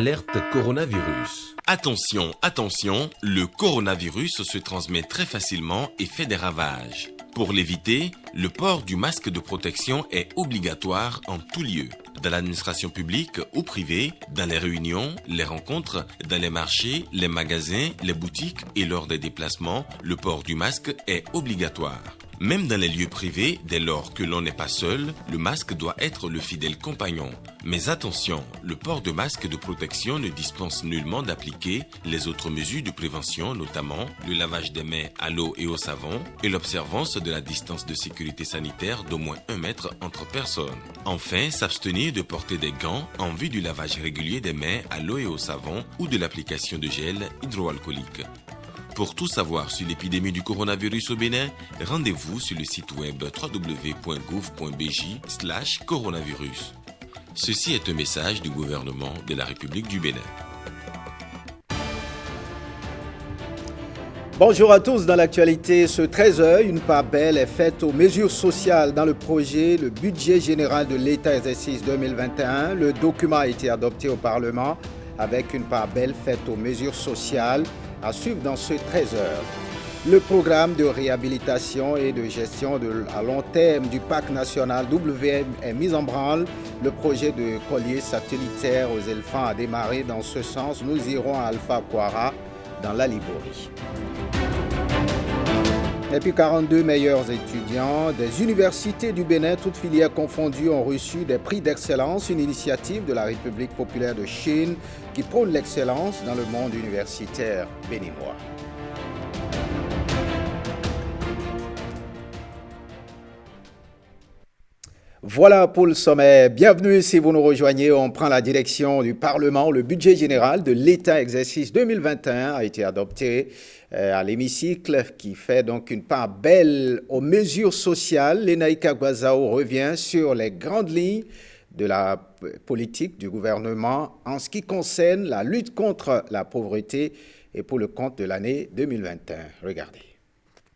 Alerte coronavirus. Attention, attention, le coronavirus se transmet très facilement et fait des ravages. Pour l'éviter, le port du masque de protection est obligatoire en tout lieu. Dans l'administration publique ou privée, dans les réunions, les rencontres, dans les marchés, les magasins, les boutiques et lors des déplacements, le port du masque est obligatoire. Même dans les lieux privés, dès lors que l'on n'est pas seul, le masque doit être le fidèle compagnon. Mais attention, le port de masque de protection ne dispense nullement d'appliquer les autres mesures de prévention, notamment le lavage des mains à l'eau et au savon et l'observance de la distance de sécurité sanitaire d'au moins 1 mètre entre personnes. Enfin, s'abstenir de porter des gants en vue du lavage régulier des mains à l'eau et au savon ou de l'application de gel hydroalcoolique. Pour tout savoir sur l'épidémie du coronavirus au Bénin, rendez-vous sur le site web www.gouv.bj/coronavirus. Ceci est un message du gouvernement de la République du Bénin. Bonjour à tous. Dans l'actualité, ce 13h, une part belle est faite aux mesures sociales dans le projet, le budget général de l'État exercice 2021. Le document a été adopté au Parlement avec une part belle faite aux mesures sociales à suivre dans ce 13h. Le programme de réhabilitation et de gestion à long terme du parc national WM est mis en branle. Le projet de collier satellitaire aux éléphants a démarré dans ce sens. Nous irons à Alpha Kwara dans la Liborie. Et puis 42 meilleurs étudiants des universités du Bénin, toutes filières confondues, ont reçu des prix d'excellence, une initiative de la République populaire de Chine qui prône l'excellence dans le monde universitaire béninois. Voilà pour le sommet. Bienvenue si vous nous rejoignez. On prend la direction du Parlement. Le budget général de l'État exercice 2021 a été adopté à l'hémicycle qui fait donc une part belle aux mesures sociales. Lenaïka Guazao revient sur les grandes lignes de la politique du gouvernement en ce qui concerne la lutte contre la pauvreté et pour le compte de l'année 2021. Regardez.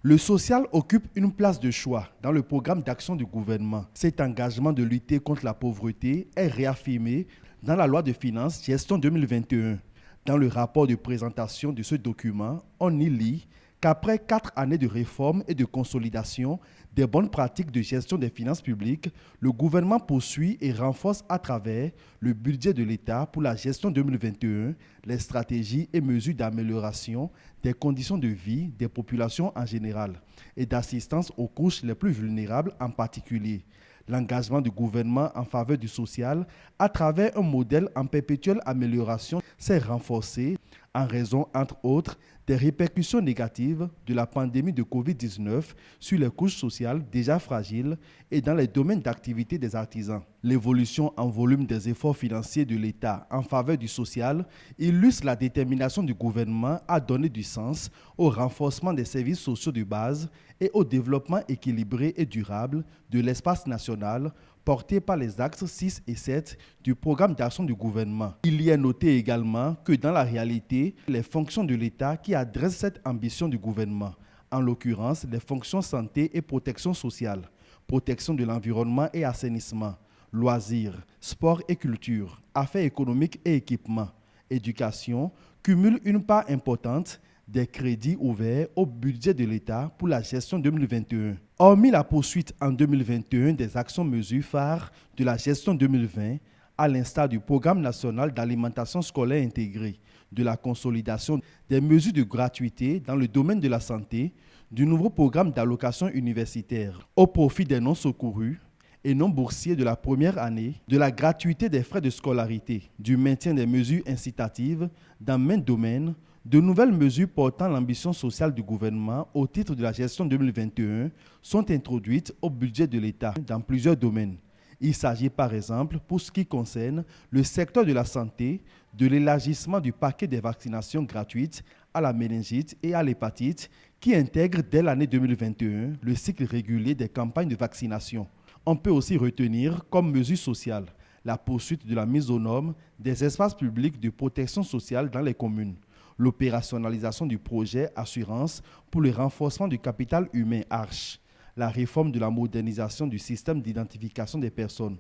Le social occupe une place de choix dans le programme d'action du gouvernement. Cet engagement de lutter contre la pauvreté est réaffirmé dans la loi de finances gestion 2021. Dans le rapport de présentation de ce document, on y lit qu'après 4 années de réforme et de consolidation des bonnes pratiques de gestion des finances publiques, le gouvernement poursuit et renforce à travers le budget de l'État pour la gestion 2021 les stratégies et mesures d'amélioration des conditions de vie des populations en général et d'assistance aux couches les plus vulnérables en particulier. L'engagement du gouvernement en faveur du social à travers un modèle en perpétuelle amélioration s'est renforcé en raison, entre autres, des répercussions négatives de la pandémie de Covid-19 sur les couches sociales déjà fragiles et dans les domaines d'activité des artisans. L'évolution en volume des efforts financiers de l'État en faveur du social illustre la détermination du gouvernement à donner du sens au renforcement des services sociaux de base et au développement équilibré et durable de l'espace national porté par les axes 6 et 7 du programme d'action du gouvernement. Il y est noté également que dans la réalité, les fonctions de l'État qui adressent cette ambition du gouvernement, en l'occurrence les fonctions santé et protection sociale, protection de l'environnement et assainissement, loisirs, sport et culture, affaires économiques et équipements, éducation, cumulent une part importante des crédits ouverts au budget de l'État pour la gestion 2021. Hormis la poursuite en 2021 des actions mesures phares de la gestion 2020, à l'instar du programme national d'alimentation scolaire intégrée, de la consolidation des mesures de gratuité dans le domaine de la santé, du nouveau programme d'allocation universitaire au profit des non-secourus et non boursiers de la première année, de la gratuité des frais de scolarité, du maintien des mesures incitatives dans maints domaines, de nouvelles mesures portant l'ambition sociale du gouvernement au titre de la gestion 2021 sont introduites au budget de l'État dans plusieurs domaines. Il s'agit par exemple, pour ce qui concerne le secteur de la santé, de l'élargissement du paquet des vaccinations gratuites à la méningite et à l'hépatite qui intègre dès l'année 2021 le cycle régulier des campagnes de vaccination. On peut aussi retenir comme mesure sociale la poursuite de la mise aux normes des espaces publics de protection sociale dans les communes, l'opérationnalisation du projet Assurance pour le renforcement du capital humain ARCH, la réforme de la modernisation du système d'identification des personnes,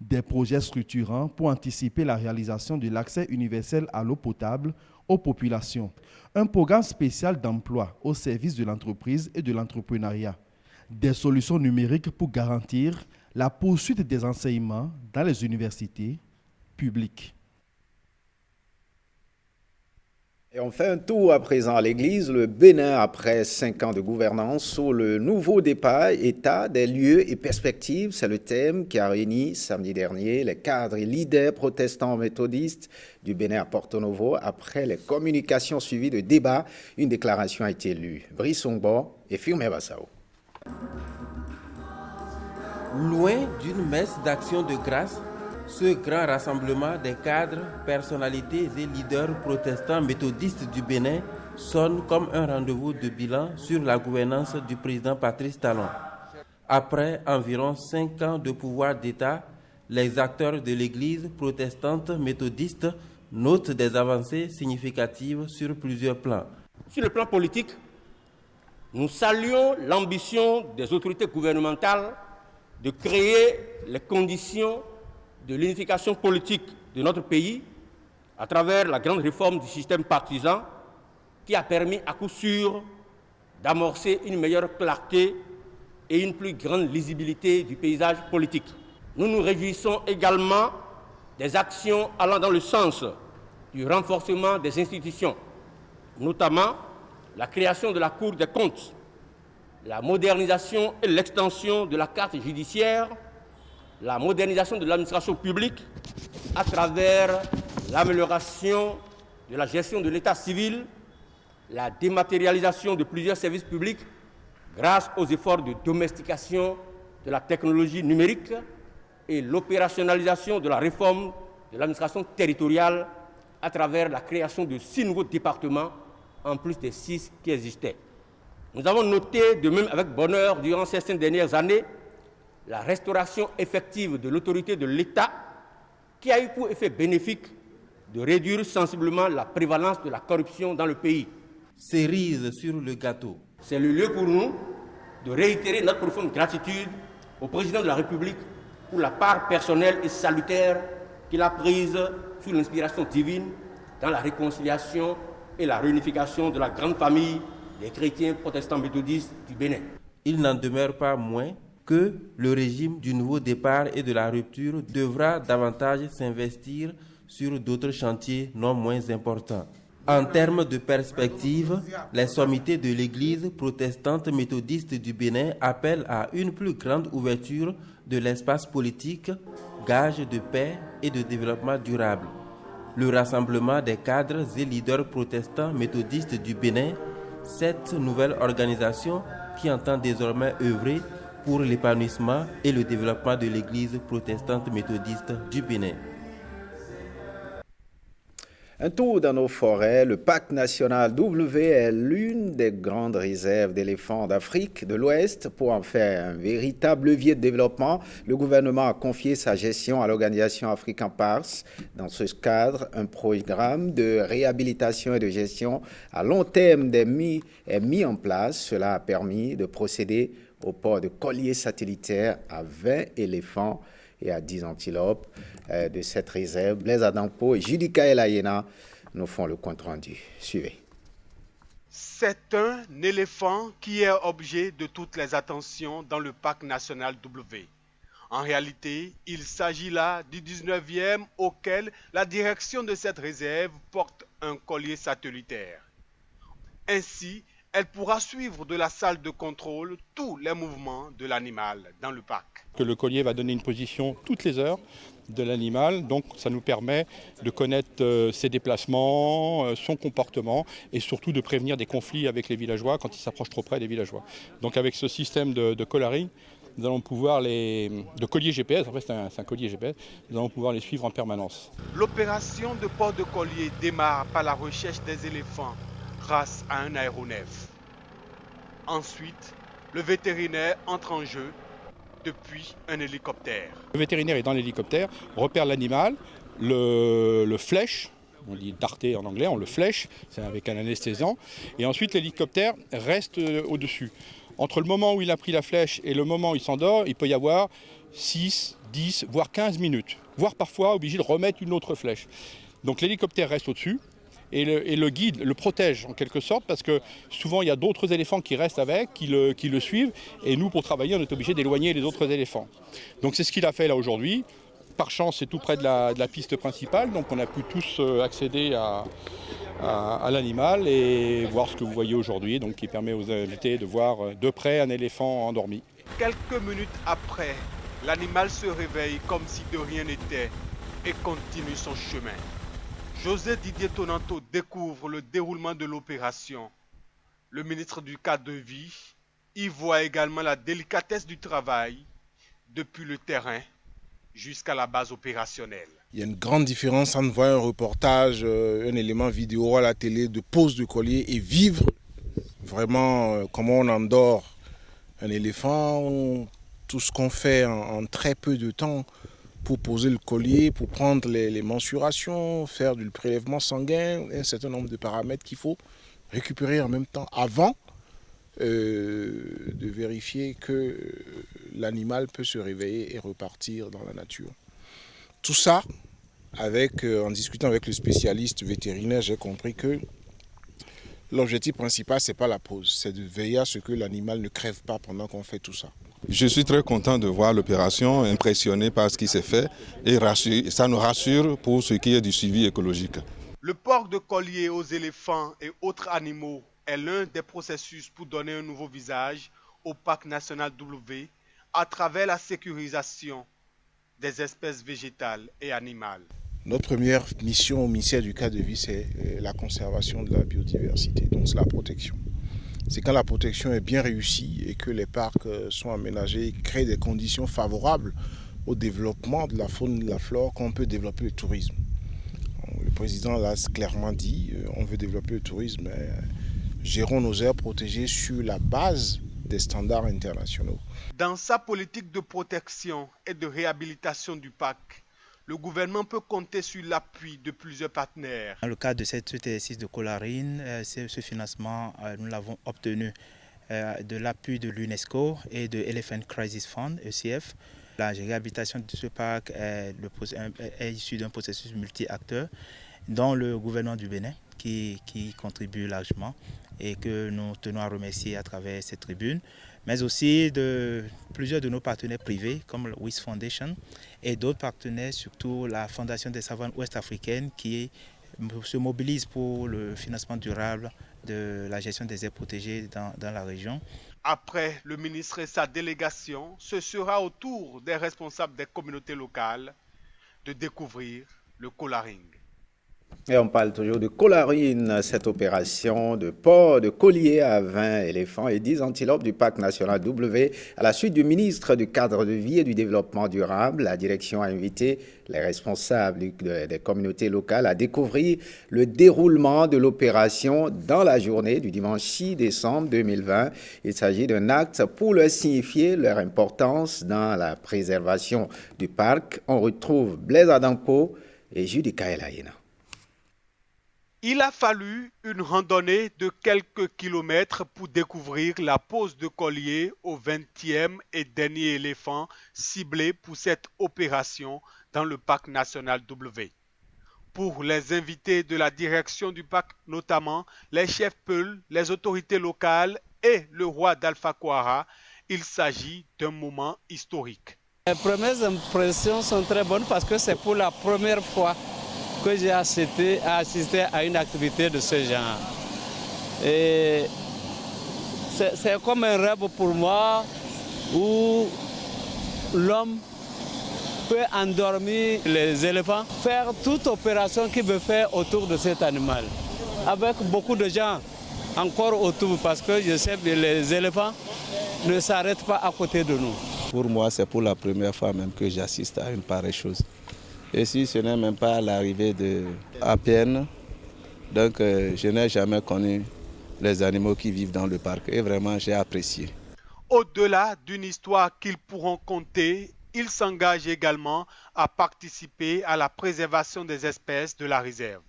Des projets structurants pour anticiper la réalisation de l'accès universel à l'eau potable aux populations. Un programme spécial d'emploi au service de l'entreprise et de l'entrepreneuriat. Des solutions numériques pour garantir la poursuite des enseignements dans les universités publiques. Et on fait un tour à présent à l'église. Le Bénin, après 5 ans de gouvernance, sur le nouveau départ, état des lieux et perspectives. C'est le thème qui a réuni samedi dernier les cadres et leaders protestants méthodistes du Bénin à Porto Novo. Après les communications suivies de débats, une déclaration a été lue. Brice Songbo et Firmé Bassao. Loin d'une messe d'action de grâce, ce grand rassemblement des cadres, personnalités et leaders protestants méthodistes du Bénin sonne comme un rendez-vous de bilan sur la gouvernance du président Patrice Talon. Après environ 5 ans de pouvoir d'État, les acteurs de l'Église protestante méthodiste notent des avancées significatives sur plusieurs plans. Sur le plan politique, nous saluons l'ambition des autorités gouvernementales de créer les conditions de l'unification politique de notre pays à travers la grande réforme du système partisan qui a permis à coup sûr d'amorcer une meilleure clarté et une plus grande lisibilité du paysage politique. Nous nous réjouissons également des actions allant dans le sens du renforcement des institutions, notamment la création de la Cour des comptes, la modernisation et l'extension de la carte judiciaire, la modernisation de l'administration publique à travers l'amélioration de la gestion de l'état civil, la dématérialisation de plusieurs services publics grâce aux efforts de domestication de la technologie numérique et l'opérationnalisation de la réforme de l'administration territoriale à travers la création de 6 nouveaux départements en plus des 6 qui existaient. Nous avons noté de même avec bonheur durant ces 5 dernières années la restauration effective de l'autorité de l'État qui a eu pour effet bénéfique de réduire sensiblement la prévalence de la corruption dans le pays. Cerise sur le gâteau. C'est le lieu pour nous de réitérer notre profonde gratitude au président de la République pour la part personnelle et salutaire qu'il a prise sous l'inspiration divine dans la réconciliation et la réunification de la grande famille des chrétiens protestants méthodistes du Bénin. Il n'en demeure pas moins que le régime du nouveau départ et de la rupture devra davantage s'investir sur d'autres chantiers non moins importants. En termes de perspective, les sommités de l'Église protestante méthodiste du Bénin appellent à une plus grande ouverture de l'espace politique, gage de paix et de développement durable. Le rassemblement des cadres et leaders protestants méthodistes du Bénin, cette nouvelle organisation qui entend désormais œuvrer pour l'épanouissement et le développement de l'Église protestante méthodiste du Bénin. Un tour dans nos forêts, le parc national W est l'une des grandes réserves d'éléphants d'Afrique de l'Ouest. Pour en faire un véritable levier de développement, le gouvernement a confié sa gestion à l'organisation African Parks. Dans ce cadre, un programme de réhabilitation et de gestion à long terme est mis en place. Cela a permis de procéder au port de colliers satellitaires à 20 éléphants et à 10 antilopes de cette réserve. Blaise Adampo et Judika Elayena nous font le compte rendu. Suivez. C'est un éléphant qui est objet de toutes les attentions dans le parc national W. En réalité, il s'agit là du 19e auquel la direction de cette réserve porte un collier satellitaire. Ainsi, elle pourra suivre de la salle de contrôle tous les mouvements de l'animal dans le parc. Que le collier va donner une position toutes les heures de l'animal, donc ça nous permet de connaître ses déplacements, son comportement et surtout de prévenir des conflits avec les villageois quand ils s'approchent trop près des villageois. Donc avec ce système de collaring, nous allons pouvoir de collier GPS, en fait c'est un collier GPS, nous allons pouvoir les suivre en permanence. L'opération de port de collier démarre par la recherche des éléphants grâce à un aéronef. Ensuite, le vétérinaire entre en jeu depuis un hélicoptère. Le vétérinaire est dans l'hélicoptère, repère l'animal, le flèche, on dit darter en anglais, on le flèche, c'est avec un anesthésiant, et ensuite l'hélicoptère reste au-dessus. Entre le moment où il a pris la flèche et le moment où il s'endort, il peut y avoir 6, 10, voire 15 minutes, voire parfois obligé de remettre une autre flèche. Donc l'hélicoptère reste au-dessus et le guide le protège en quelque sorte parce que souvent il y a d'autres éléphants qui restent avec, qui le suivent et nous pour travailler on est obligé d'éloigner les autres éléphants. Donc c'est ce qu'il a fait là aujourd'hui. Par chance c'est tout près de la piste principale donc on a pu tous accéder à l'animal et voir ce que vous voyez aujourd'hui, donc qui permet aux invités de voir de près un éléphant endormi. Quelques minutes après, l'animal se réveille comme si de rien n'était et continue son chemin. José Didier Tonanto découvre le déroulement de l'opération. Le ministre du cadre de vie y voit également la délicatesse du travail depuis le terrain jusqu'à la base opérationnelle. Il y a une grande différence entre voir un reportage, un élément vidéo à la télé de pose de collier et vivre vraiment comment on endort un éléphant, tout ce qu'on fait en très peu de temps pour poser le collier, pour prendre les mensurations, faire du prélèvement sanguin, un certain nombre de paramètres qu'il faut récupérer en même temps avant de vérifier que l'animal peut se réveiller et repartir dans la nature. Tout ça, en discutant avec le spécialiste vétérinaire, j'ai compris que l'objectif principal, ce n'est pas la pose, c'est de veiller à ce que l'animal ne crève pas pendant qu'on fait tout ça. Je suis très content de voir l'opération, impressionné par ce qui s'est fait et ça nous rassure pour ce qui est du suivi écologique. Le port de collier aux éléphants et autres animaux est l'un des processus pour donner un nouveau visage au parc national W à travers la sécurisation des espèces végétales et animales. Notre première mission au ministère du cadre de vie, c'est la conservation de la biodiversité, donc c'est la protection. C'est quand la protection est bien réussie et que les parcs sont aménagés et créent des conditions favorables au développement de la faune et de la flore qu'on peut développer le tourisme. Le président l'a clairement dit, on veut développer le tourisme, mais gérons nos aires protégées sur la base des standards internationaux. Dans sa politique de protection et de réhabilitation du parc, le gouvernement peut compter sur l'appui de plusieurs partenaires. Dans le cadre de cet exercice de Colarine, ce financement, nous l'avons obtenu de l'appui de l'UNESCO et de Elephant Crisis Fund, ECF. La réhabilitation de ce parc est issue d'un processus multi-acteurs, dont le gouvernement du Bénin qui contribue largement et que nous tenons à remercier à travers cette tribune, mais aussi de plusieurs de nos partenaires privés comme le WIS Foundation et d'autres partenaires, surtout la Fondation des savanes ouest-africaines qui se mobilise pour le financement durable de la gestion des aires protégées dans la région. Après le ministre et sa délégation, ce sera au tour des responsables des communautés locales de découvrir le Colaring. Et on parle toujours de Colarine, cette opération de port de collier à 20 éléphants et 10 antilopes du parc national W. À la suite du ministre du cadre de vie et du développement durable, la direction a invité les responsables des communautés locales à découvrir le déroulement de l'opération dans la journée du dimanche 6 décembre 2020. Il s'agit d'un acte pour leur signifier leur importance dans la préservation du parc. On retrouve Blaise Adampo et Judy Kaelaïna. Il a fallu une randonnée de quelques kilomètres pour découvrir la pose de collier au 20e et dernier éléphant ciblé pour cette opération dans le parc national W. Pour les invités de la direction du parc, notamment les chefs Peul, les autorités locales et le roi d'Alpha Kouara, il s'agit d'un moment historique. Les premières impressions sont très bonnes parce que c'est pour la première fois que j'ai assisté à une activité de ce genre. Et c'est comme un rêve pour moi où l'homme peut endormir les éléphants, faire toute opération qu'il veut faire autour de cet animal. Avec beaucoup de gens encore autour parce que je sais que les éléphants ne s'arrêtent pas à côté de nous. Pour moi, c'est pour la première fois même que j'assiste à une pareille chose. Et si ce n'est même pas l'arrivée à peine, donc je n'ai jamais connu les animaux qui vivent dans le parc et vraiment j'ai apprécié. Au-delà d'une histoire qu'ils pourront conter, ils s'engagent également à participer à la préservation des espèces de la réserve.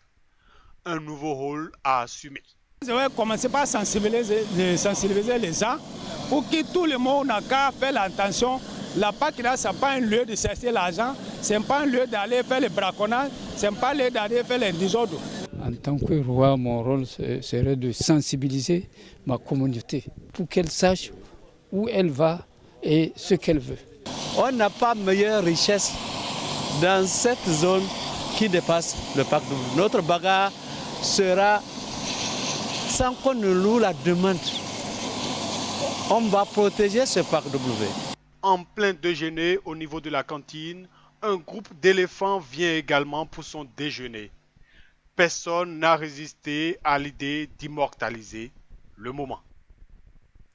Un nouveau rôle à assumer. Je vais commencer par sensibiliser les gens pour que tout le monde n'a qu'à faire l'attention La PAC, là, ce n'est pas un lieu de chercher l'argent, ce n'est pas un lieu d'aller faire le braconnage, ce n'est pas un lieu d'aller faire les désordres. En tant que roi, mon rôle serait de sensibiliser ma communauté pour qu'elle sache où elle va et ce qu'elle veut. On n'a pas meilleure richesse dans cette zone qui dépasse le parc W. Notre bagarre sera sans qu'on ne loue la demande. On va protéger ce parc W. En plein déjeuner au niveau de la cantine, un groupe d'éléphants vient également pour son déjeuner. Personne n'a résisté à l'idée d'immortaliser le moment.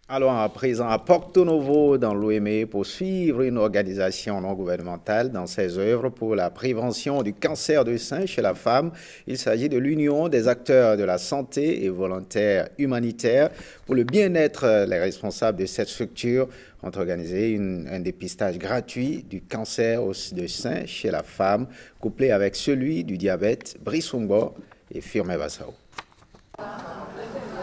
Allons à présent à Porto Novo dans l'OME pour suivre une organisation non gouvernementale dans ses œuvres pour la prévention du cancer du sein chez la femme. Il s'agit de l'Union des acteurs de la santé et volontaires humanitaires. Pour le bien-être, les responsables de cette structure ont organisé un dépistage gratuit du cancer du sein chez la femme, couplé avec celui du diabète. Brissumbo et Firme Bassao.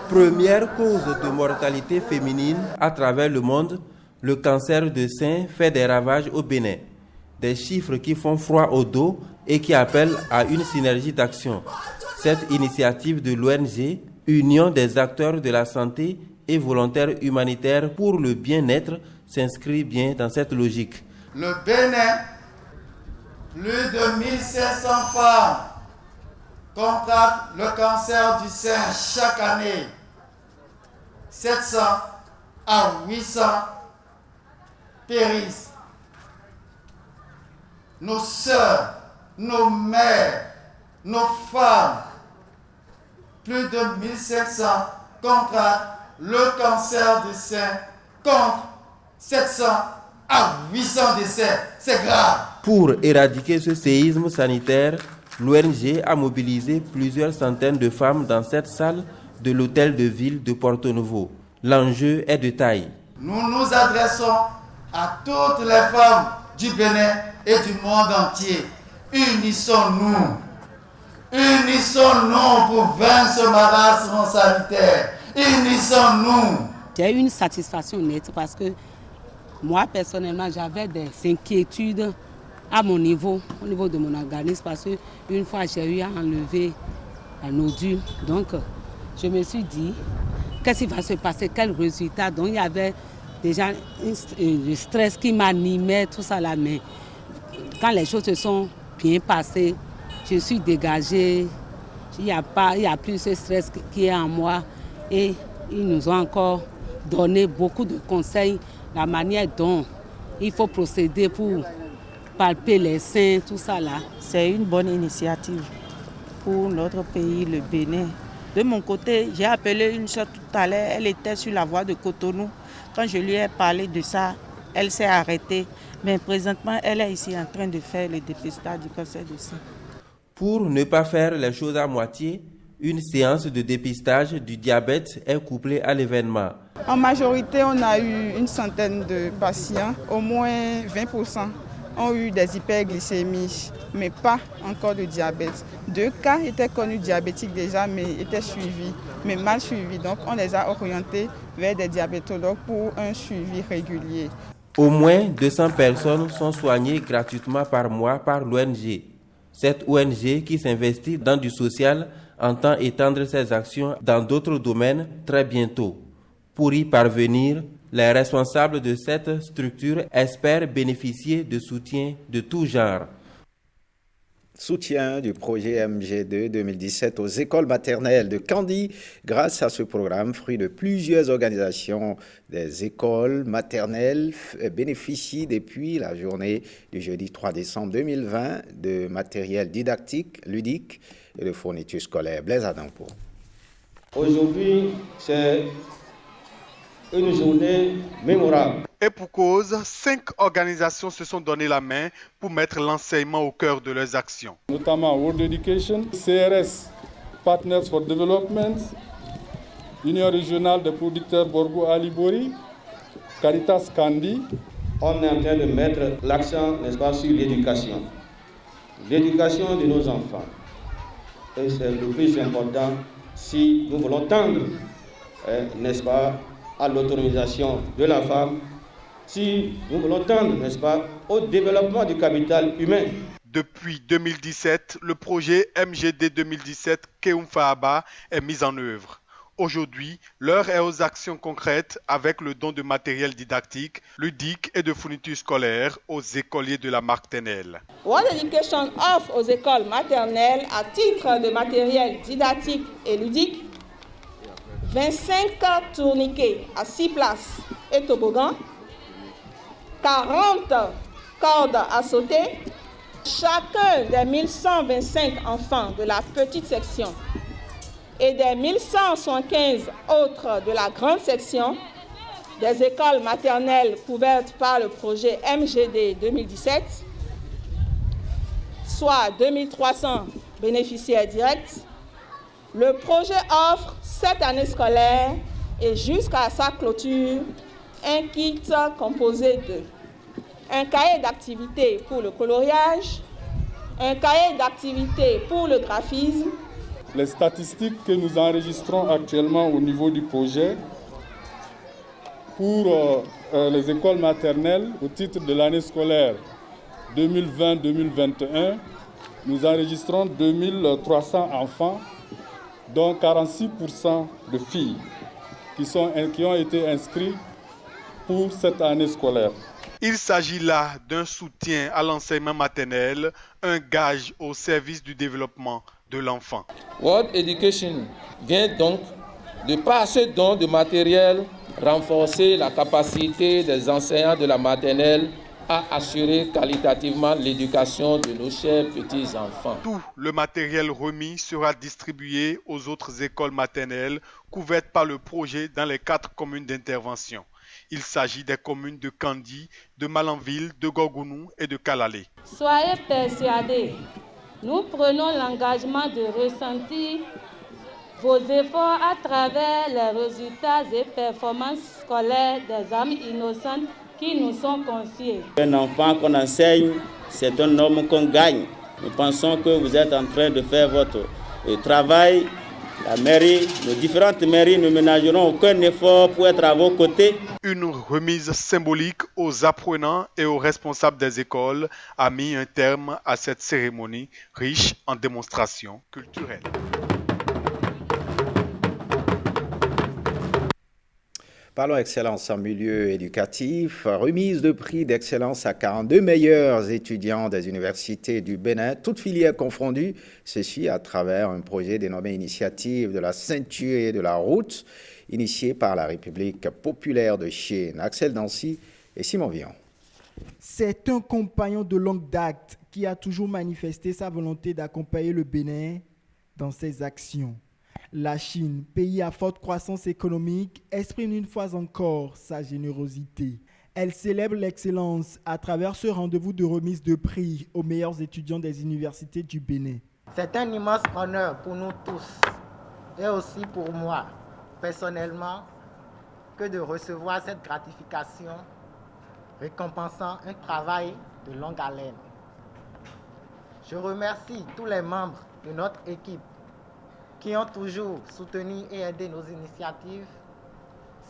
Première cause de mortalité féminine à travers le monde, le cancer du sein fait des ravages au Bénin. Des chiffres qui font froid au dos et qui appellent à une synergie d'action. Cette initiative de l'ONG, Union des acteurs de la santé et volontaires humanitaires pour le bien-être, s'inscrit bien dans cette logique. Le Bénin, plus de 1500 femmes contractent le cancer du sein chaque année. 700 à 800 périssent. Nos sœurs, nos mères, nos femmes, plus de 1500 contractent le cancer du sein contre 700 à 800 décès. C'est grave. Pour éradiquer ce séisme sanitaire, l'ONG a mobilisé plusieurs centaines de femmes dans cette salle de l'hôtel de ville de Porto Novo. L'enjeu est de taille. Nous nous adressons à toutes les femmes du Bénin et du monde entier. Unissons-nous. Unissons-nous pour vaincre ce marasme sanitaire. Unissons-nous. J'ai eu une satisfaction nette parce que moi, personnellement, j'avais des inquiétudes à mon niveau, au niveau de mon organisme, parce qu'une fois, j'ai eu à enlever un nodule. Donc, je me suis dit, qu'est-ce qui va se passer, quel résultat? Donc il y avait déjà le stress qui m'animait, tout ça là, mais quand les choses se sont bien passées, je suis dégagée, il n'y a plus ce stress qui est en moi et ils nous ont encore donné beaucoup de conseils, la manière dont il faut procéder pour palper les seins, tout ça là. C'est une bonne initiative pour notre pays, le Bénin. De mon côté, j'ai appelé une soeur tout à l'heure, elle était sur la voie de Cotonou. Quand je lui ai parlé de ça, elle s'est arrêtée. Mais présentement, elle est ici en train de faire le dépistage du cancer du sein. Pour ne pas faire les choses à moitié, une séance de dépistage du diabète est couplée à l'événement. En majorité, on a eu une centaine de patients, au moins 20% ont eu des hyperglycémies, mais pas encore de diabète. 2 cas étaient connus diabétiques déjà, mais étaient suivis, mais mal suivis. Donc on les a orientés vers des diabétologues pour un suivi régulier. Au moins 200 personnes sont soignées gratuitement par mois par l'ONG. Cette ONG qui s'investit dans du social entend étendre ses actions dans d'autres domaines très bientôt. Pour y parvenir, les responsables de cette structure espèrent bénéficier de soutien de tout genre. Soutien du projet MG2 2017 aux écoles maternelles de Kandy. Grâce à ce programme, fruit de plusieurs organisations, des écoles maternelles bénéficient depuis la journée du jeudi 3 décembre 2020 de matériel didactique, ludique et de fournitures scolaires. Blaise Adampo. Aujourd'hui, c'est une journée mémorable. Et pour cause, 5 organisations se sont donné la main pour mettre l'enseignement au cœur de leurs actions. Notamment World Education, CRS, Partners for Development, Union régionale des producteurs Borgo Alibori, Caritas Kandy. On est en train de mettre l'accent, n'est-ce pas, sur l'éducation. L'éducation de nos enfants. Et c'est le plus important si nous voulons tendre, n'est-ce pas, à l'autonomisation de la femme, si nous voulons tendre, n'est-ce pas, au développement du capital humain. Depuis 2017, le projet MGD 2017 Keumfaaba est mis en œuvre. Aujourd'hui, l'heure est aux actions concrètes avec le don de matériel didactique, ludique et de fournitures scolaires aux écoliers de la marque Tenel. World Education offre aux écoles maternelles à titre de matériel didactique et ludique 25 tourniquets à 6 places et toboggans, 40 cordes à sauter. Chacun des 1125 enfants de la petite section et des 1175 autres de la grande section des écoles maternelles couvertes par le projet MGD 2017, soit 2300 bénéficiaires directs, le projet offre cette année scolaire et jusqu'à sa clôture un kit composé de un cahier d'activité pour le coloriage, un cahier d'activité pour le graphisme. Les statistiques que nous enregistrons actuellement au niveau du projet pour les écoles maternelles au titre de l'année scolaire 2020-2021, nous enregistrons 2300 enfants, dont 46% de filles qui ont été inscrits pour cette année scolaire. Il s'agit là d'un soutien à l'enseignement maternel, un gage au service du développement de l'enfant. World Education vient donc, de par ce don de matériel, renforcer la capacité des enseignants de la maternelle à assurer qualitativement l'éducation de nos chers petits-enfants. Tout le matériel remis sera distribué aux autres écoles maternelles couvertes par le projet dans les 4 communes d'intervention. Il s'agit des communes de Kandi, de Malanville, de Gorgounou et de Kalalé. Soyez persuadés, nous prenons l'engagement de ressentir vos efforts à travers les résultats et performances scolaires des âmes innocentes qui nous sont confiés. Un enfant qu'on enseigne, c'est un homme qu'on gagne. Nous pensons que vous êtes en train de faire votre travail. La mairie, nos différentes mairies ne ménageront aucun effort pour être à vos côtés. Une remise symbolique aux apprenants et aux responsables des écoles a mis un terme à cette cérémonie riche en démonstrations culturelles. Parlons excellence en milieu éducatif. Remise de prix d'excellence à 42 meilleurs étudiants des universités du Bénin, toutes filières confondues. Ceci à travers un projet dénommé Initiative de la ceinture et de la route, initié par la République populaire de Chine. Axel Dancy et Simon Vion. C'est un compagnon de longue date qui a toujours manifesté sa volonté d'accompagner le Bénin dans ses actions. La Chine, pays à forte croissance économique, exprime une fois encore sa générosité. Elle célèbre l'excellence à travers ce rendez-vous de remise de prix aux meilleurs étudiants des universités du Bénin. C'est un immense honneur pour nous tous et aussi pour moi, personnellement, que de recevoir cette gratification récompensant un travail de longue haleine. Je remercie tous les membres de notre équipe qui ont toujours soutenu et aidé nos initiatives,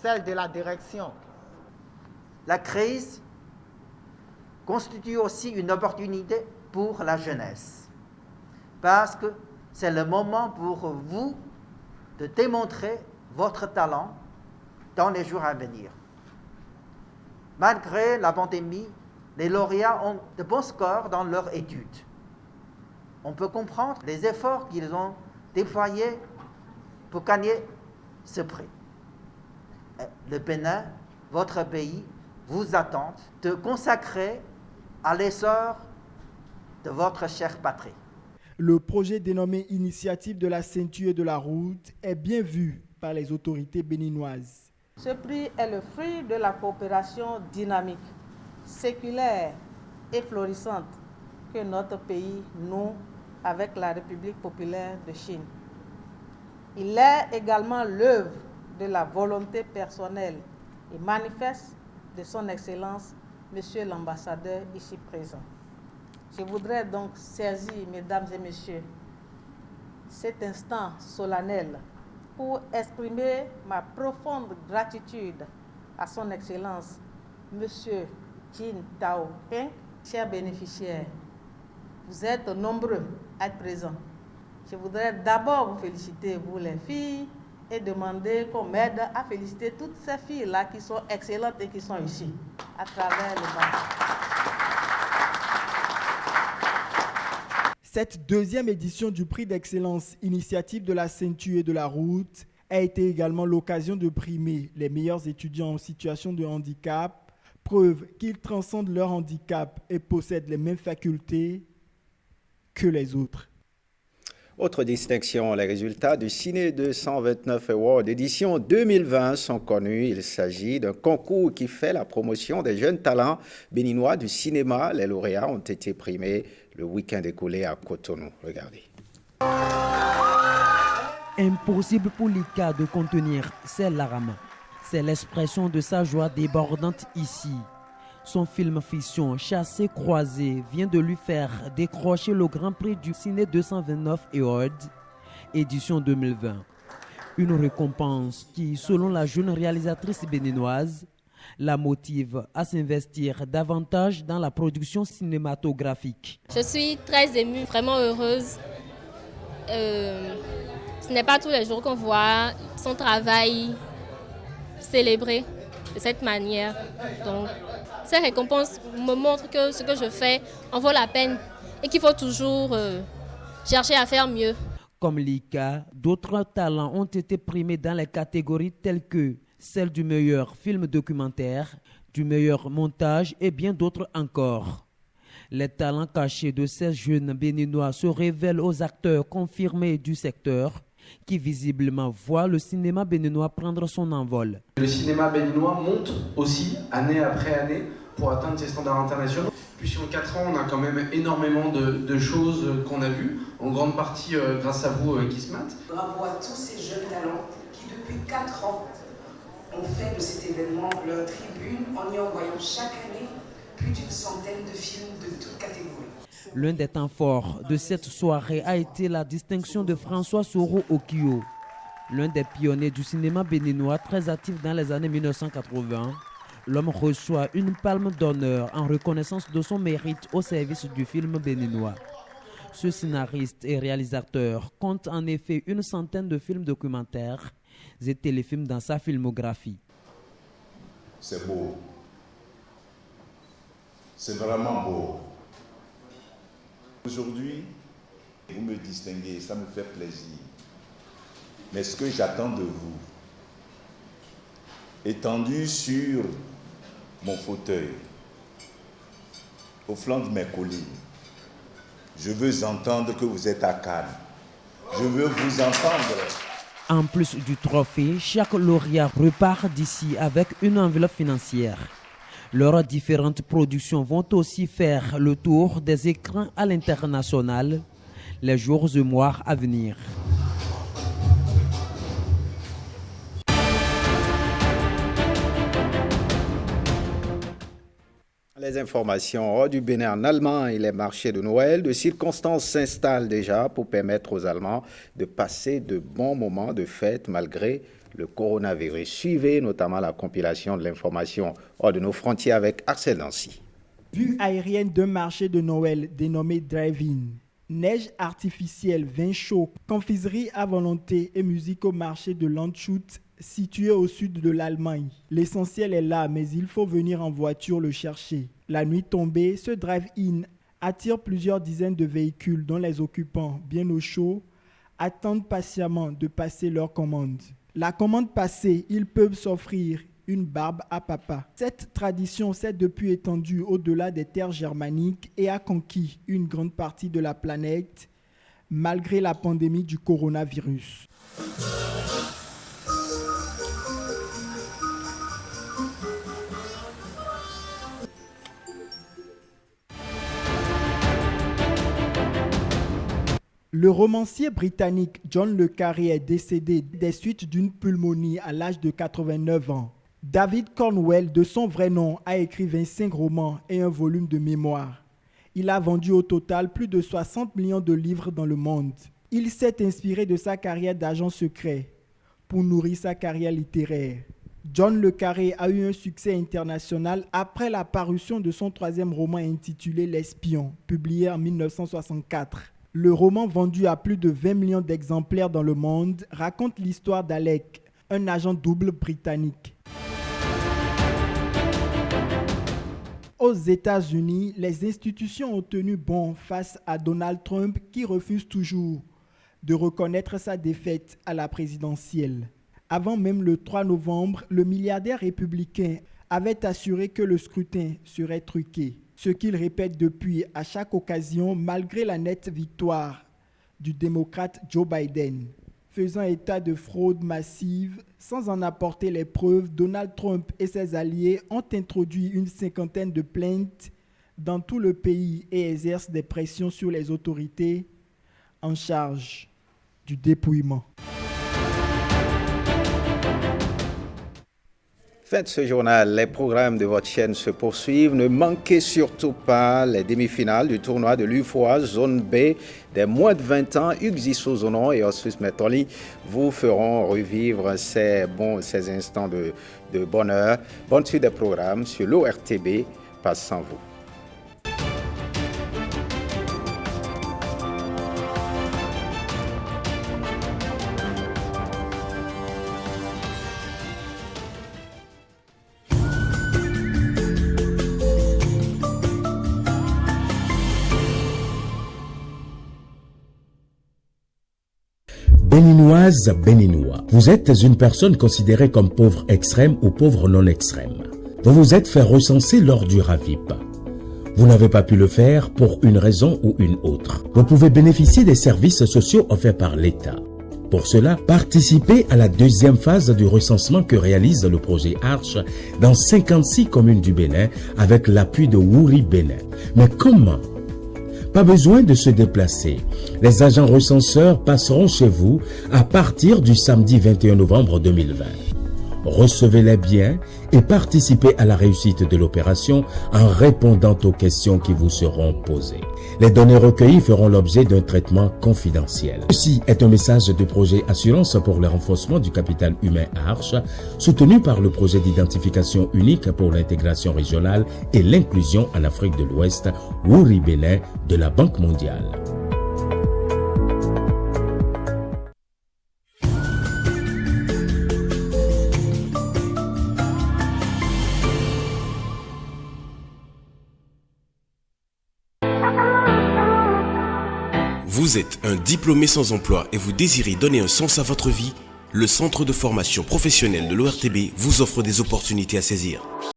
celles de la direction. La crise constitue aussi une opportunité pour la jeunesse, parce que c'est le moment pour vous de démontrer votre talent dans les jours à venir. Malgré la pandémie, les lauréats ont de bons scores dans leurs études. On peut comprendre les efforts qu'ils ont déployés pour gagner ce prix. Le Bénin, votre pays, vous attend de consacrer à l'essor de votre chère patrie. Le projet dénommé Initiative de la ceinture et de la route est bien vu par les autorités béninoises. Ce prix est le fruit de la coopération dynamique, séculaire et florissante que notre pays noue avec la République populaire de Chine. Il est également l'œuvre de la volonté personnelle et manifeste de son Excellence, Monsieur l'ambassadeur ici présent. Je voudrais donc saisir, Mesdames et Messieurs, cet instant solennel pour exprimer ma profonde gratitude à son Excellence, Monsieur Jin Tao Peng, chers bénéficiaires, vous êtes nombreux à être présents. Je voudrais d'abord vous féliciter, vous les filles, et demander qu'on m'aide à féliciter toutes ces filles-là qui sont excellentes et qui sont ici, à travers le banc. Cette deuxième édition du prix d'excellence initiative de la ceinture et de la route a été également l'occasion de primer les meilleurs étudiants en situation de handicap, preuve qu'ils transcendent leur handicap et possèdent les mêmes facultés que les autres. Autre distinction, les résultats du Ciné 229 Award édition 2020 sont connus. Il s'agit d'un concours qui fait la promotion des jeunes talents béninois du cinéma. Les lauréats ont été primés le week-end écoulé à Cotonou. Regardez. Impossible pour Lika de contenir ses larmes. C'est l'expression de sa joie débordante ici. Son film fiction Chassé croisé vient de lui faire décrocher le Grand Prix du Ciné 229 Award, édition 2020. Une récompense qui, selon la jeune réalisatrice béninoise, la motive à s'investir davantage dans la production cinématographique. Je suis très émue, vraiment heureuse. Ce n'est pas tous les jours qu'on voit son travail célébré de cette manière. Donc, ces récompenses me montrent que ce que je fais en vaut la peine et qu'il faut toujours chercher à faire mieux. Comme Lika, d'autres talents ont été primés dans les catégories telles que celle du meilleur film documentaire, du meilleur montage et bien d'autres encore. Les talents cachés de ces jeunes béninois se révèlent aux acteurs confirmés du secteur qui visiblement voient le cinéma béninois prendre son envol. Le cinéma béninois monte aussi année après année pour atteindre ses standards internationaux. Puis sur 4 ans, on a quand même énormément de choses qu'on a vues, en grande partie grâce à vous, Kismat. Bravo à tous ces jeunes talents qui depuis 4 ans ont fait de cet événement leur tribune en y envoyant chaque année plus d'une centaine de films de toutes catégories. L'un des temps forts de cette soirée a été la distinction de François Soro Okio, l'un des pionniers du cinéma béninois très actif dans les années 1980. L'homme reçoit une palme d'honneur en reconnaissance de son mérite au service du film béninois. Ce scénariste et réalisateur compte en effet une centaine de films documentaires et téléfilms dans sa filmographie. C'est beau. C'est vraiment beau. Aujourd'hui, vous me distinguez, ça me fait plaisir. Mais ce que j'attends de vous, étendu sur mon fauteuil, au flanc de mes collines, je veux entendre que vous êtes à Cannes. Je veux vous entendre. En plus du trophée, chaque lauréat repart d'ici avec une enveloppe financière. Leurs différentes productions vont aussi faire le tour des écrans à l'international les jours et mois à venir. Les informations hors du Bénin en Allemagne, les marchés de Noël de circonstances s'installent déjà pour permettre aux Allemands de passer de bons moments de fête malgré le coronavirus. Suivez notamment la compilation de l'information hors de nos frontières avec Arcel Nancy. Vue aérienne d'un marché de Noël dénommé Drive-In. Neige artificielle, vin chaud, confiserie à volonté et musique au marché de Landshut, situé au sud de l'Allemagne. L'essentiel est là, mais il faut venir en voiture le chercher. La nuit tombée, ce drive-in attire plusieurs dizaines de véhicules dont les occupants, bien au chaud, attendent patiemment de passer leur commande. La commande passée, ils peuvent s'offrir une barbe à papa. Cette tradition s'est depuis étendue au-delà des terres germaniques et a conquis une grande partie de la planète malgré la pandémie du coronavirus. Le romancier britannique John le Carré est décédé des suites d'une pneumonie à l'âge de 89 ans. David Cornwell, de son vrai nom, a écrit 25 romans et un volume de mémoires. Il a vendu au total plus de 60 millions de livres dans le monde. Il s'est inspiré de sa carrière d'agent secret pour nourrir sa carrière littéraire. John Le Carré a eu un succès international après la parution de son 3e roman intitulé L'Espion, publié en 1964. Le roman, vendu à plus de 20 millions d'exemplaires dans le monde, raconte l'histoire d'Alec, un agent double britannique. Aux États-Unis, les institutions ont tenu bon face à Donald Trump qui refuse toujours de reconnaître sa défaite à la présidentielle. Avant même le 3 novembre, le milliardaire républicain avait assuré que le scrutin serait truqué, ce qu'il répète depuis à chaque occasion malgré la nette victoire du démocrate Joe Biden. Faisant état de fraude massive, sans en apporter les preuves, Donald Trump et ses alliés ont introduit une 50aine de plaintes dans tout le pays et exercent des pressions sur les autorités en charge du dépouillement. Fin de ce journal, les programmes de votre chaîne se poursuivent. Ne manquez surtout pas les demi-finales du tournoi de l'UFOA Zone B des moins de 20 ans. Hugues Issozonon et Ossus Metoli vous feront revivre ces instants de bonheur. Bonne suite des programmes sur l'ORTB. Passe sans vous. Béninoise, Béninois, vous êtes une personne considérée comme pauvre extrême ou pauvre non extrême. Vous vous êtes fait recenser lors du RAVIP. Vous n'avez pas pu le faire pour une raison ou une autre. Vous pouvez bénéficier des services sociaux offerts par l'État. Pour cela, participez à la 2e phase du recensement que réalise le projet Arche dans 56 communes du Bénin avec l'appui de Wouri Bénin. Mais comment ? Pas besoin de se déplacer. Les agents recenseurs passeront chez vous à partir du samedi 21 novembre 2020. Recevez-les bien et participez à la réussite de l'opération en répondant aux questions qui vous seront posées. Les données recueillies feront l'objet d'un traitement confidentiel. Ceci est un message du projet Assurance pour le renforcement du capital humain Arche, soutenu par le projet d'identification unique pour l'intégration régionale et l'inclusion en Afrique de l'Ouest, Wouri Bénin, de la Banque mondiale. Vous êtes un diplômé sans emploi et vous désirez donner un sens à votre vie? Le Centre de formation professionnelle de l'ORTB vous offre des opportunités à saisir.